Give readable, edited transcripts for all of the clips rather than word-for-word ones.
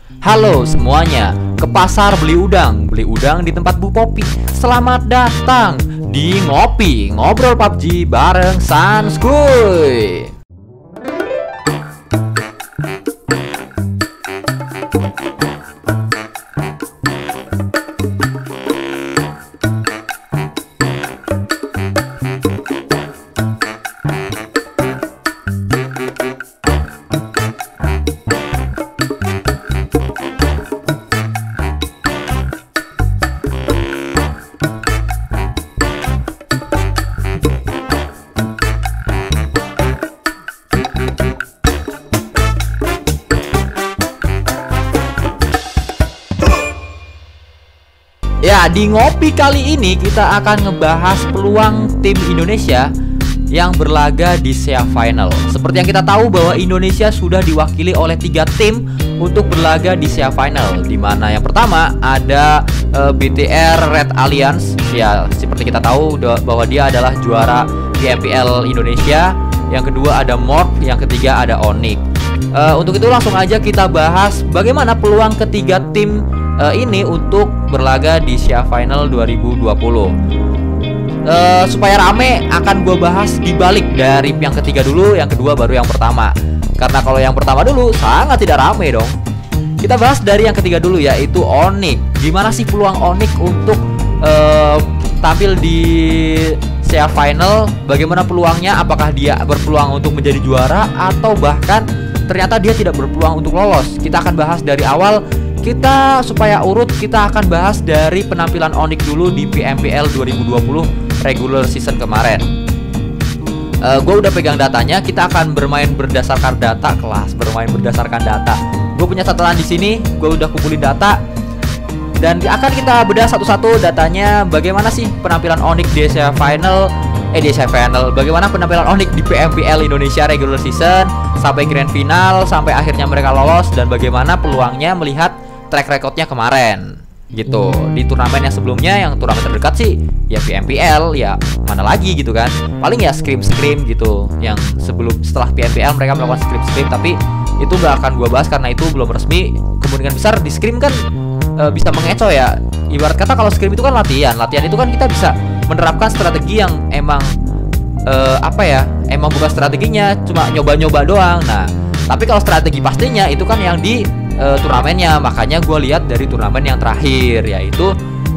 Halo semuanya, ke pasar beli udang di tempat Bu Popi. Selamat datang di Ngopi Ngobrol PUBG bareng Sanskuy. Ya, di Ngopi kali ini kita akan ngebahas peluang tim Indonesia yang berlaga di SEA Final. Seperti yang kita tahu bahwa Indonesia sudah diwakili oleh 3 tim untuk berlaga di SEA Final, di mana yang pertama ada BTR Red Alliance. Ya, seperti kita tahu bahwa dia adalah juara PMPL Indonesia. Yang kedua ada Morph, yang ketiga ada Onyx. Untuk itu langsung aja kita bahas bagaimana peluang ketiga tim ini untuk berlaga di SEA Final 2020. Supaya rame akan gue bahas dibalik dari yang ketiga dulu, yang kedua baru yang pertama. Karena kalau yang pertama dulu sangat tidak rame dong. Kita bahas dari yang ketiga dulu, yaitu Onyx. Gimana sih peluang Onyx untuk tampil di SEA Final? Bagaimana peluangnya? Apakah dia berpeluang untuk menjadi juara atau bahkan ternyata dia tidak berpeluang untuk lolos? Kita akan bahas dari awal. Kita supaya urut, kita akan bahas dari penampilan Onyx dulu di PMPL 2020 regular season kemarin. Gue udah pegang datanya. Kita akan bermain berdasarkan data kelas, bermain berdasarkan data. Gue punya catatan di sini, gue udah kumpulin data dan akan kita bedah satu-satu datanya. Bagaimana sih penampilan Onyx di SEA Final? Bagaimana penampilan Onyx di PMPL Indonesia regular season sampai grand final, sampai akhirnya mereka lolos, dan bagaimana peluangnya melihat track recordnya kemarin gitu di turnamen yang sebelumnya. Yang turnamen terdekat sih ya PMPL, ya mana lagi gitu kan, paling ya scrim gitu. Yang setelah PMPL mereka melakukan scrim, tapi itu gak akan gua bahas karena itu belum resmi. Kemungkinan besar di scrim kan bisa mengecoh ya. Ibarat kata kalau scrim itu kan latihan itu kan kita bisa menerapkan strategi yang emang emang bukan strateginya, cuma nyoba-nyoba doang. Nah, tapi kalau strategi pastinya itu kan yang di turnamennya. Makanya gue lihat dari turnamen yang terakhir, yaitu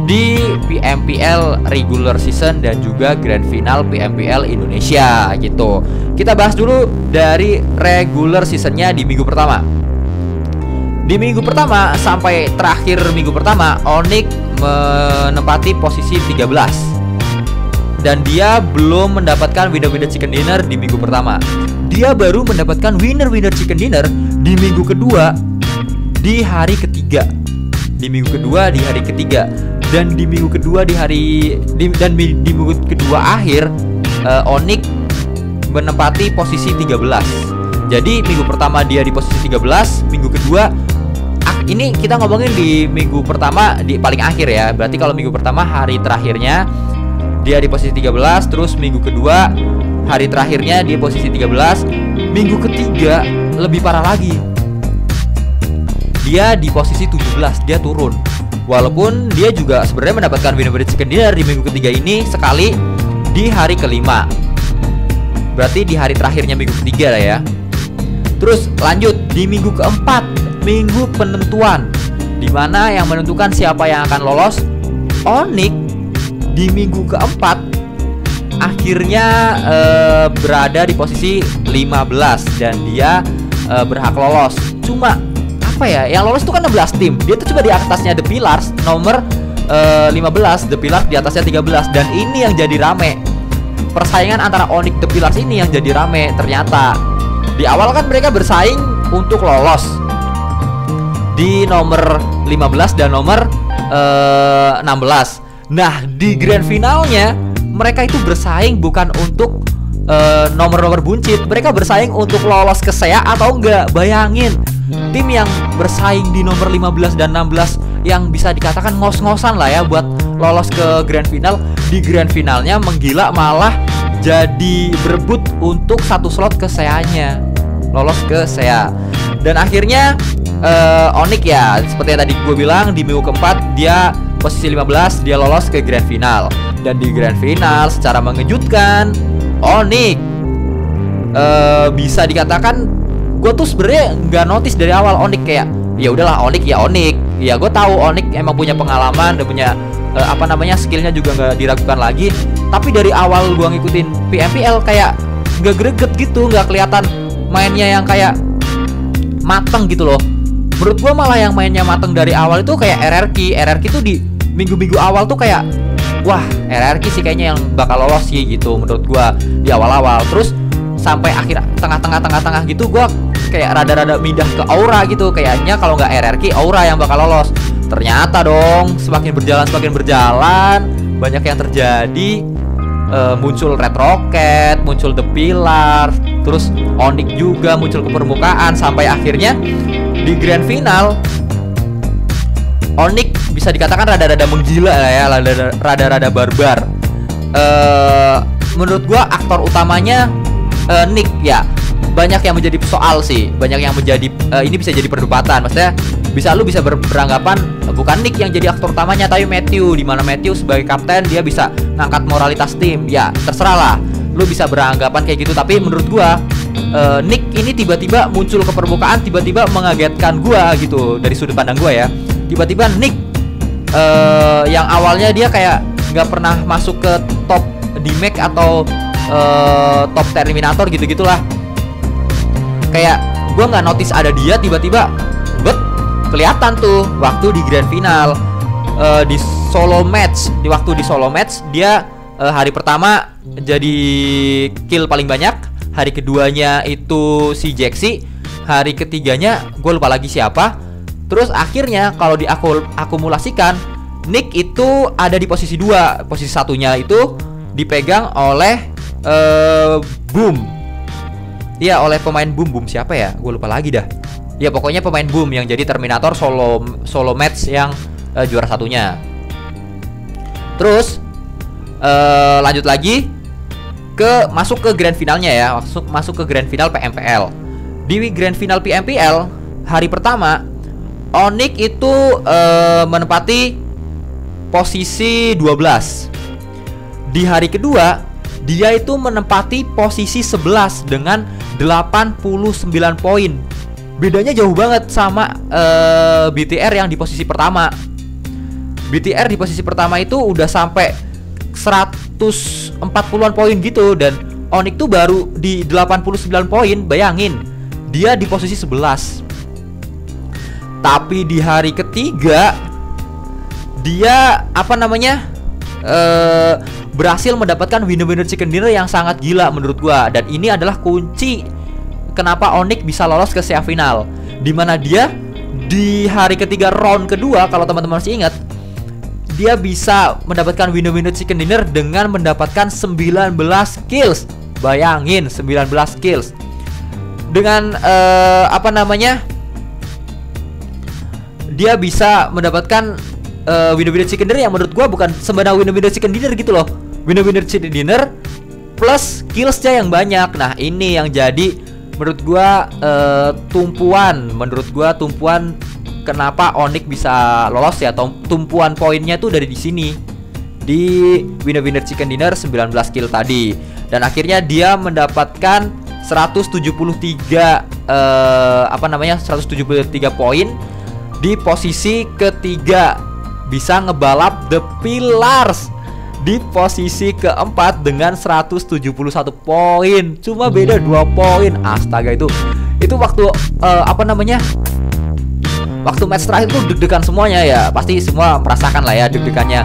di PMPL regular season dan juga grand final PMPL Indonesia gitu. Kita bahas dulu dari regular seasonnya di minggu pertama. Di minggu pertama sampai terakhir minggu pertama, Onyx menempati posisi 13. Dan dia belum mendapatkan winner chicken dinner di minggu pertama. Dia baru mendapatkan winner chicken dinner di minggu kedua di hari ketiga. Di minggu kedua di hari ketiga. Dan di minggu kedua di minggu kedua akhir Onyx menempati posisi 13. Jadi minggu pertama dia di posisi 13, minggu kedua ini kita ngomongin di minggu pertama di paling akhir ya. Berarti kalau minggu pertama hari terakhirnya dia di posisi 13, terus minggu kedua hari terakhirnya dia posisi 13, minggu ketiga lebih parah lagi. Dia di posisi 17, dia turun. Walaupun dia juga sebenarnya mendapatkan winner chicken dinner di minggu ketiga ini sekali di hari kelima. Berarti di hari terakhirnya minggu ketiga lah ya. Terus lanjut di minggu keempat, minggu penentuan, dimana yang menentukan siapa yang akan lolos. Onyx di minggu keempat akhirnya berada di posisi 15 dan dia berhak lolos. Cuma yang lolos itu kan 16 tim. Dia tuh coba di atasnya The Pillars nomor 15, The Pillars di atasnya 13. Dan ini yang jadi rame. Persaingan antara Onyx The Pillars ini yang jadi rame. Ternyata di awal kan mereka bersaing untuk lolos di nomor 15 dan nomor 16. Nah, di grand finalnya mereka itu bersaing bukan untuk nomor-nomor buncit. Mereka bersaing untuk lolos ke SEA atau enggak. Bayangin, tim yang bersaing di nomor 15 dan 16 yang bisa dikatakan ngos-ngosan lah ya buat lolos ke grand final. Di grand finalnya menggila, malah jadi berebut untuk satu slot ke SEA-nya, lolos ke SEA. Dan akhirnya Onyx ya, seperti yang tadi gue bilang, di minggu keempat dia posisi 15, dia lolos ke grand final. Dan di grand final secara mengejutkan Onyx bisa dikatakan gue tuh sebenarnya nggak notice dari awal Onyx, kayak ya udahlah Onyx ya Onyx. Ya gue tahu Onyx emang punya pengalaman dan punya skillnya juga nggak diragukan lagi. Tapi dari awal gue ngikutin PMPL kayak nggak greget gitu, nggak kelihatan mainnya yang kayak mateng gitu loh. Menurut gue malah yang mainnya mateng dari awal itu kayak RRQ tuh di minggu-minggu awal tuh kayak wah, RRQ sih kayaknya yang bakal lolos sih gitu menurut gue di awal-awal. Terus sampai akhir tengah-tengah gitu gue kayak rada-rada pindah ke Aura gitu, kayaknya kalau nggak RRQ Aura yang bakal lolos. Ternyata dong semakin berjalan banyak yang terjadi. Muncul Red Rocket, muncul The Pillar, terus Onyx juga muncul ke permukaan, sampai akhirnya di grand final Onyx bisa dikatakan rada-rada menggila lah ya, rada-rada barbar. Menurut gua aktor utamanya Nick ya. Banyak yang menjadi soal sih, banyak yang menjadi ini bisa jadi perdebatan. Maksudnya lu bisa beranggapan bukan Nick yang jadi aktor utamanya, tapi Matthew, dimana Matthew sebagai kapten dia bisa ngangkat moralitas tim. Ya terserah lah, lu bisa beranggapan kayak gitu. Tapi menurut gua Nick ini tiba-tiba muncul ke permukaan, tiba-tiba mengagetkan gua gitu dari sudut pandang gua ya. Tiba-tiba Nick yang awalnya dia kayak nggak pernah masuk ke top DMAX atau top Terminator gitu-gitulah. Kayak gua nggak notice ada dia, tiba-tiba kelihatan tuh waktu di grand final. Di solo match, waktu di solo match dia hari pertama jadi kill paling banyak, hari keduanya itu si Jaxi, hari ketiganya gue lupa lagi siapa. Terus akhirnya kalau diakumulasikan Nick itu ada di posisi 2, posisi satunya itu dipegang oleh Boom. Iya, oleh pemain Boom siapa ya? Gue lupa lagi dah. Ya pokoknya pemain Boom yang jadi Terminator solo match yang juara satunya. Terus lanjut lagi masuk ke grand finalnya ya, masuk ke grand final PMPL. Di grand final PMPL hari pertama Onyx itu menempati posisi 12. Di hari kedua dia itu menempati posisi 11 dengan 89 poin. Bedanya jauh banget sama BTR yang di posisi pertama. BTR di posisi pertama itu udah sampai 140-an poin gitu, dan Onyx tuh baru di 89 poin. Bayangin, dia di posisi 11. Tapi di hari ketiga dia berhasil mendapatkan winner chicken dinner yang sangat gila menurut gua, dan ini adalah kunci kenapa Onyx bisa lolos ke semifinal. Dimana dia di hari ketiga round kedua, kalau teman-teman masih ingat, dia bisa mendapatkan winner chicken dinner dengan mendapatkan 19 kills. Bayangin 19 kills. Dengan dia bisa mendapatkan winner chicken dinner yang menurut gua bukan sembarang winner chicken dinner gitu loh. Winner chicken dinner plus killsnya yang banyak. Nah, ini yang jadi menurut gua tumpuan kenapa Onyx bisa lolos ya. Tumpuan poinnya tuh dari di sini, di winner chicken dinner 19 kill tadi. Dan akhirnya dia mendapatkan 173 poin di posisi ketiga, bisa ngebalap The Pillars di posisi keempat dengan 171 poin. Cuma beda 2 poin. Astaga, itu waktu waktu match terakhir tuh deg-degan semuanya ya. Pasti semua merasakan lah ya deg-degannya.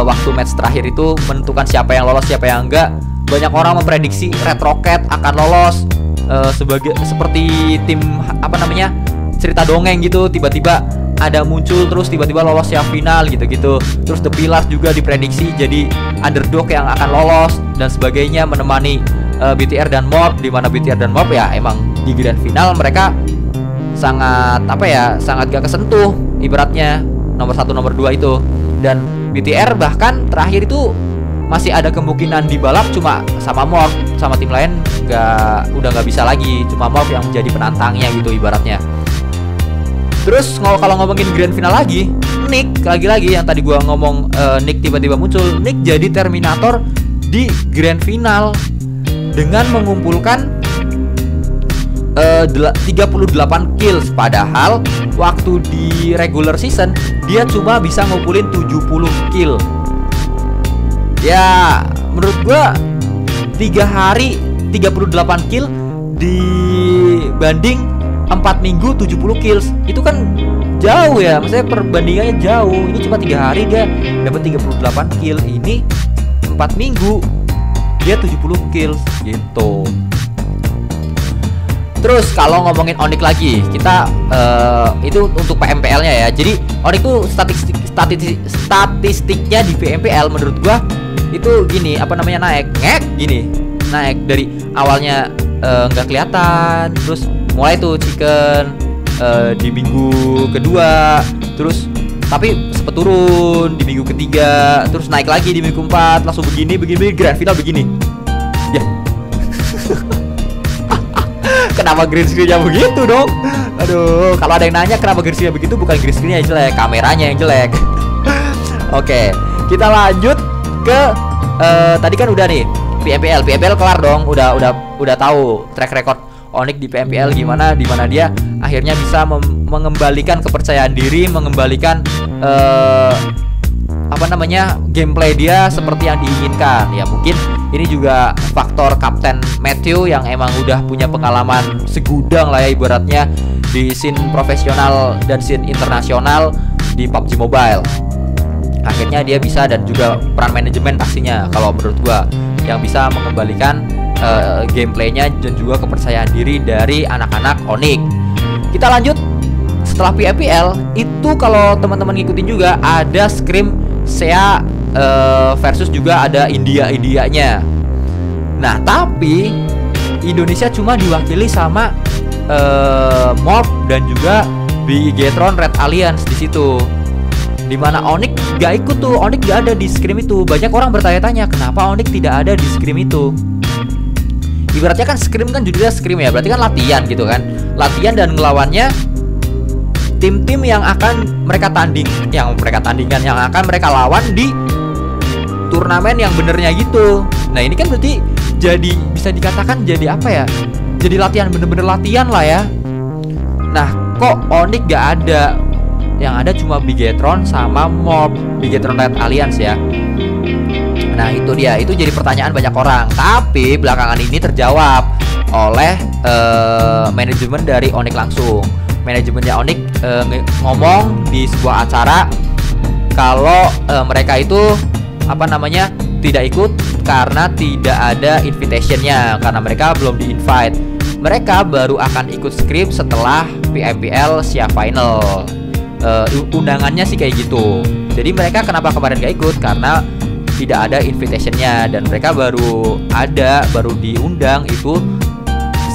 Waktu match terakhir itu menentukan siapa yang lolos, siapa yang enggak. Banyak orang memprediksi Red Rocket akan lolos seperti tim cerita dongeng gitu, tiba-tiba ada muncul terus tiba-tiba lolos yang final gitu-gitu. Terus The Pillars juga diprediksi jadi underdog yang akan lolos dan sebagainya, menemani BTR dan Morph, di mana BTR dan Morph ya emang di grand final mereka sangat sangat gak kesentuh ibaratnya nomor 1 nomor 2 itu. Dan BTR bahkan terakhir itu masih ada kemungkinan dibalap cuma sama Morph, sama tim lain udah nggak bisa lagi, cuma Morph yang menjadi penantangnya gitu ibaratnya. Terus kalau ngomongin grand final lagi, Nick lagi-lagi yang tadi gua ngomong, Nick tiba-tiba muncul. Nick jadi Terminator di grand final dengan mengumpulkan 38 kills. Padahal waktu di regular season dia cuma bisa ngumpulin 70 kill. Ya menurut gua 3 hari 38 kill dibanding 4 minggu 70 kills, itu kan jauh ya, maksudnya perbandingannya jauh. Ini cuma 3 hari dia dapat 38 kill, ini 4 minggu dia 70 kills gitu. Terus kalau ngomongin Onyx lagi, kita itu untuk PMPL-nya ya. Jadi Onyx itu statistiknya di PMPL menurut gua itu gini, naik dari awalnya nggak kelihatan, terus mulai tuh chicken di minggu kedua, terus tapi sempet turun di minggu ketiga, terus naik lagi di minggu 4, langsung begini grand final begini ya. Kenapa green screen-nya begitu dong? Aduh, kalau ada yang nanya kenapa green screen-nya begitu, bukan green screen-nya yang jelek, kameranya yang jelek. Oke, kita lanjut ke tadi kan udah nih PMPL kelar dong, udah tahu track record Onyx di PMPL gimana, dimana dia akhirnya bisa mengembalikan kepercayaan diri, mengembalikan gameplay dia seperti yang diinginkan. Ya mungkin ini juga faktor Kapten Matthew yang emang udah punya pengalaman segudang lah ya ibaratnya di scene profesional dan scene internasional di PUBG Mobile. Akhirnya dia bisa, dan juga peran manajemen pastinya kalau menurut gua, yang bisa mengembalikan gameplaynya dan juga kepercayaan diri dari anak-anak Onyx. Kita lanjut setelah PMPL itu, kalau teman-teman ngikutin juga ada Scrim SEA versus juga ada India-Indianya. Nah tapi Indonesia cuma diwakili sama Mob dan juga Bigetron Red Alliance di situ. Dimana Onyx gak ikut tuh, Onyx gak ada di Scrim itu. Banyak orang bertanya-tanya kenapa Onyx tidak ada di Scrim itu. Ibaratnya kan Scrim kan judulnya Scrim ya, berarti kan latihan gitu kan. Latihan dan ngelawannya tim-tim yang akan mereka tandingkan, yang akan mereka lawan di turnamen yang benernya gitu. Nah ini kan berarti jadi bisa dikatakan jadi apa ya, jadi latihan, bener-bener latihan lah ya. Nah kok Onyx gak ada, yang ada cuma Bigetron sama Mob, Bigetron Red Alliance ya. Nah itu dia, itu jadi pertanyaan banyak orang. Tapi belakangan ini terjawab oleh manajemen dari Onyx langsung. Manajemennya Onyx ngomong di sebuah acara kalau mereka itu tidak ikut karena tidak ada invitationnya, karena mereka belum di-invite. Mereka baru akan ikut Scrim setelah PMPL SEA Final. Undangannya sih kayak gitu. Jadi mereka kenapa kemarin gak ikut, karena tidak ada invitationnya, dan mereka baru diundang itu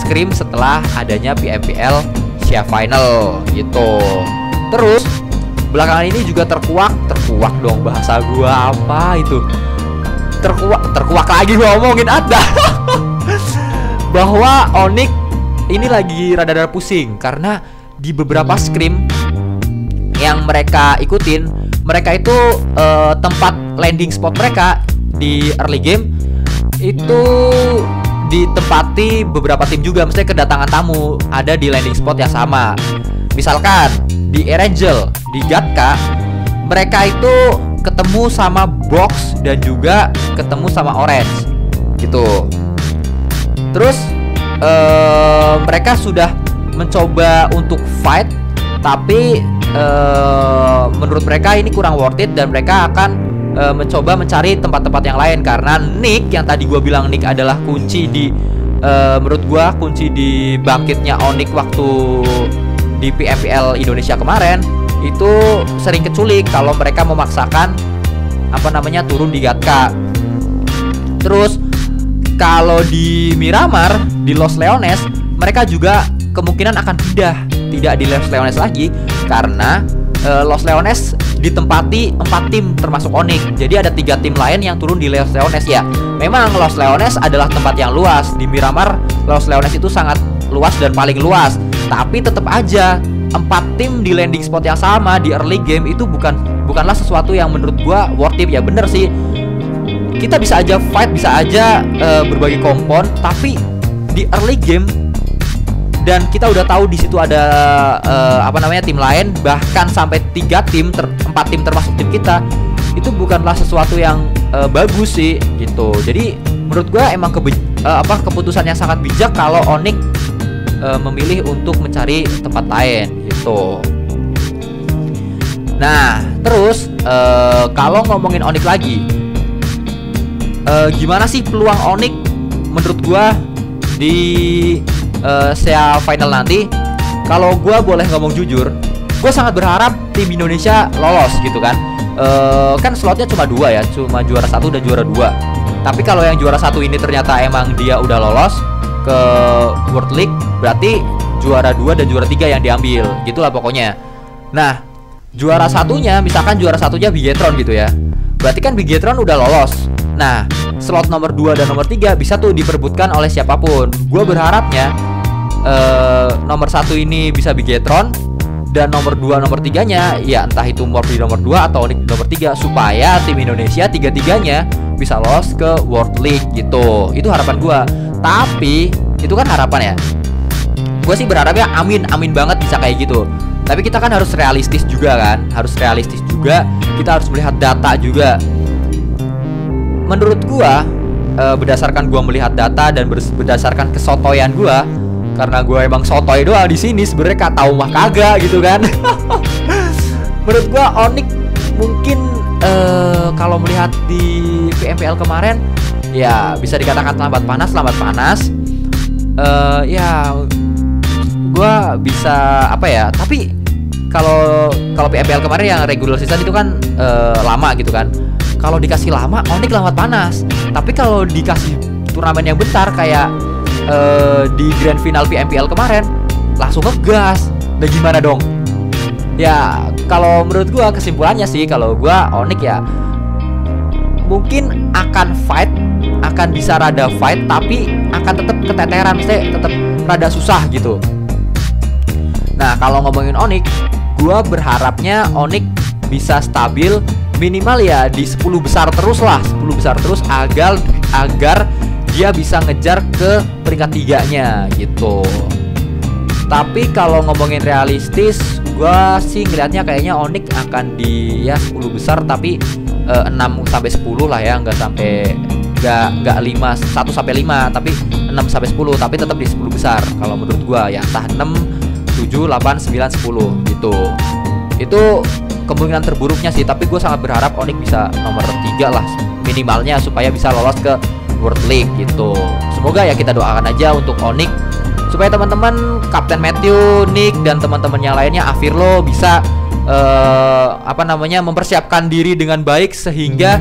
Scrim setelah adanya PMPL SEA Final gitu. Terus belakangan ini juga terkuak dong, bahasa gua apa itu, terkuak lagi gua ngomongin ada bahwa Onyx ini lagi rada-rada pusing karena di beberapa Scrim yang mereka ikutin, mereka itu tempat landing spot mereka di early game itu ditempati beberapa tim juga, mesti kedatangan tamu ada di landing spot yang sama. Misalkan di Erangel, di Gatka, mereka itu ketemu sama Box dan juga ketemu sama Orange gitu. Terus mereka sudah mencoba untuk fight, tapi menurut mereka ini kurang worth it, dan mereka akan mencoba mencari tempat-tempat yang lain. Karena Nick, yang tadi gue bilang Nick adalah kunci di menurut gue kunci di bangkitnya Onyx waktu di PMPL Indonesia kemarin, itu sering keculik kalau mereka memaksakan turun di Gatka. Terus kalau di Miramar, di Los Leones, mereka juga kemungkinan akan tidak di Los Leones lagi, karena Los Leones ditempati 4 tim termasuk Onyx. Jadi ada 3 tim lain yang turun di Los Leones ya. Memang Los Leones adalah tempat yang luas. Di Miramar, Los Leones itu sangat luas dan paling luas. Tapi tetap aja 4 tim di landing spot yang sama di early game itu bukanlah sesuatu yang menurut gua worth it. Ya bener sih, kita bisa aja fight, bisa aja berbagi kompon, tapi di early game dan kita udah tahu di situ ada tim lain, bahkan sampai 4 tim termasuk tim kita, itu bukanlah sesuatu yang bagus sih gitu. Jadi menurut gua emang keputusan yang sangat bijak kalau Onyx memilih untuk mencari tempat lain gitu. Nah, terus kalau ngomongin Onyx lagi, gimana sih peluang Onyx menurut gua di SEA Final nanti? Kalau gua boleh ngomong jujur, gua sangat berharap tim Indonesia lolos gitu kan. Kan slotnya cuma 2 ya, cuma juara 1 dan juara 2. Tapi kalau yang juara 1 ini ternyata emang dia udah lolos ke World League, berarti juara 2 dan juara 3 yang diambil, gitulah pokoknya. Nah, juara satunya, misalkan juara satunya Bigetron gitu ya, berarti kan Bigetron udah lolos. Nah, slot nomor 2 dan nomor 3 bisa tuh diperebutkan oleh siapapun. Gue berharapnya nomor 1 ini bisa Bigetron, dan nomor 2, nomor 3-nya ya entah itu Morph di nomor 2 atau Onyx di nomor 3, supaya tim Indonesia tiga-tiganya bisa lolos ke World League gitu. Itu harapan gue. Tapi itu kan harapan ya. Gue sih berharapnya amin banget bisa kayak gitu. Tapi kita kan harus realistis juga kan. Kita harus melihat data juga. Menurut gue, berdasarkan gue melihat data dan berdasarkan kesotoyan gue, karena gue emang sotoy doang di sini, sebenarnya kak tahu mah kagak gitu kan. Menurut gue Onyx mungkin kalau melihat di PMPL kemarin ya bisa dikatakan lambat panas. Ya gue bisa tapi kalau PMPL kemarin yang regular season itu kan lama gitu kan. Kalau dikasih lama Onyx lambat panas, tapi kalau dikasih turnamen yang bentar kayak di grand final PMPL kemarin langsung ngegas. Nah gimana dong? Ya kalau menurut gue kesimpulannya sih, kalau gue Onyx ya mungkin akan bisa rada fight, tapi akan tetap keteteran, misalnya tetap rada susah gitu. Nah kalau ngomongin Onyx, gue berharapnya Onyx bisa stabil minimal ya di 10 besar terus agar dia bisa ngejar ke peringkat 3-nya gitu. Tapi kalau ngomongin realistis, gue sih ngeliatnya kayaknya Onyx akan di ya 10 besar, tapi 6 sampai 10 lah ya, nggak 1 sampai 5, tapi 6 sampai 10, tapi tetap di 10 besar. Kalau menurut gue ya entah 6, 7, 8, 9, 10 gitu. Itu kemungkinan terburuknya sih, tapi gue sangat berharap Onyx bisa nomor 3 lah minimalnya supaya bisa lolos ke World League gitu. Semoga ya kita doakan aja untuk Onyx supaya teman-teman Kapten Matthew, Nick dan teman-teman yang lainnya, Avirlo bisa mempersiapkan diri dengan baik sehingga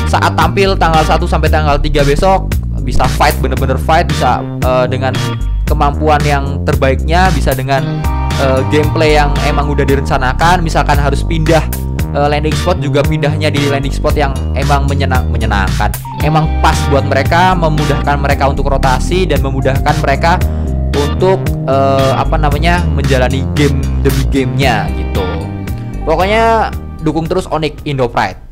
saat tampil tanggal 1 sampai tanggal 3 besok bisa fight, bener-bener fight, bisa dengan kemampuan yang terbaiknya, bisa dengan gameplay yang emang udah direncanakan. Misalkan harus pindah landing spot, juga pindahnya di landing spot yang emang menyenangkan, emang pas buat mereka, memudahkan mereka untuk rotasi dan memudahkan mereka untuk menjalani game demi gamenya gitu. Pokoknya dukung terus Onyx Indo Pride.